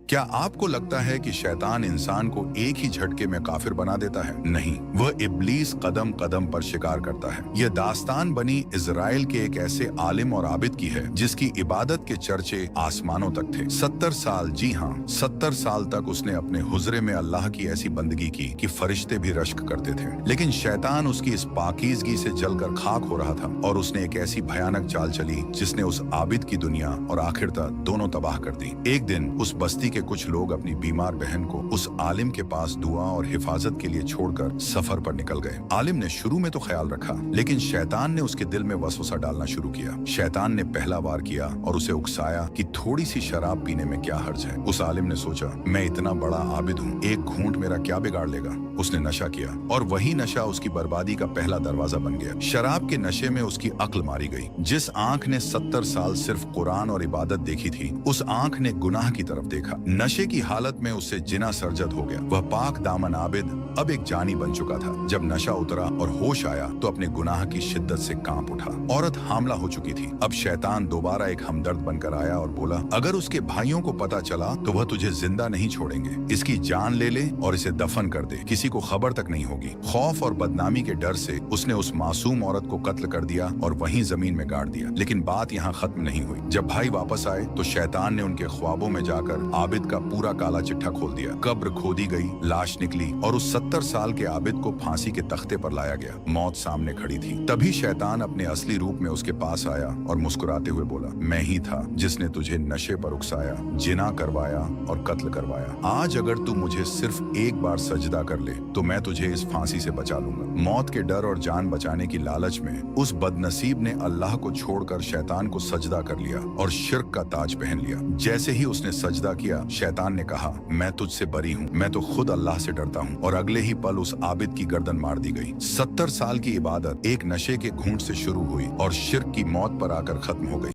क्या आपको लगता है कि शैतान इंसान को एक ही झटके में काफिर बना देता है? नहीं, वह इब्लीस कदम कदम पर शिकार करता है। यह दास्तान बनी इजराइल के एक ऐसे आलिम और आबिद की है जिसकी इबादत के चर्चे आसमानों तक थे। 70 साल, जी हाँ, 70 साल तक उसने अपने हुजरे में अल्लाह की ऐसी बंदगी की कि फरिश्ते भी रश्क करते थे। लेकिन शैतान उसकी इस पाकीज़गी से जलकर खाक हो रहा था और उसने एक ऐसी भयानक चाल चली जिसने उस आबिद की दुनिया और आखिरता दोनों तबाह कर दी। एक दिन उस बस्ती के कुछ लोग अपनी बीमार बहन को उस आलिम के पास दुआ और हिफाजत के लिए छोड़कर सफर पर निकल गए। आलिम ने शुरू में तो ख्याल रखा, लेकिन शैतान ने उसके दिल में वसवसा डालना शुरू किया। शैतान ने पहला वार किया और उसे उकसाया कि थोड़ी सी शराब पीने में क्या हर्ज है। उस आलिम ने सोचा, मैं इतना बड़ा आबिद हूँ, एक घूंट मेरा क्या बिगाड़ लेगा। उसने नशा किया और वही नशा उसकी बर्बादी का पहला दरवाजा बन गया। शराब के नशे में उसकी अक्ल मारी गई। जिस आंख ने 70 साल सिर्फ कुरान और इबादत देखी थी, उस आंख ने गुनाह की तरफ देखा। नशे की हालत में उससे जिना सरजद हो गया। वह पाक दामन आबिद अब एक जानी बन चुका था। जब नशा उतरा और होश आया तो अपने गुनाह की शिद्दत से कांप उठा। औरत हामला हो चुकी थी। अब शैतान दोबारा एक हमदर्द बनकर आया और बोला, अगर उसके भाइयों को पता चला तो वह तुझे जिंदा नहीं छोड़ेंगे। इसकी जान ले ले और इसे दफन कर दे, किसी को खबर तक नहीं होगी। खौफ और बदनामी के डर से उसने उस मासूम औरत को कत्ल कर दिया और वहीं जमीन में गाड़ दिया। लेकिन बात यहाँ खत्म नहीं हुई। जब भाई वापस आए तो शैतान ने उनके ख्वाबों में जाकर आबिद का पूरा काला चिट्ठा खोल दिया। कब्र खोदी गई, लाश निकली और उस 70 साल के आबिद को फांसी के तख्ते पर लाया गया। मौत सामने खड़ी थी। तभी शैतान अपने असली रूप में उसके पास आया और मुस्कुराते हुए बोला, मैं ही था जिसने तुझे नशे पर उकसाया, जिना करवाया और कत्ल करवाया। आज अगर तू मुझे सिर्फ एक बार सजदा कर ले तो मैं तुझे इस फांसी से बचा लूंगा। मौत के डर और जान बचाने की लालच में उस बदनसीब ने अल्लाह को छोड़कर शैतान को सजदा कर लिया और शिर्क का ताज पहन लिया। जैसे ही उसने सजदा किया, शैतान ने कहा, मैं तुझसे बरी हूँ, मैं तो खुद अल्लाह से डरता हूँ। और अगले ही पल उस आबिद की गर्दन मार दी गई। 70 साल की इबादत एक नशे के घूंट से शुरू हुई और शिर्क की मौत पर आकर खत्म हो गई।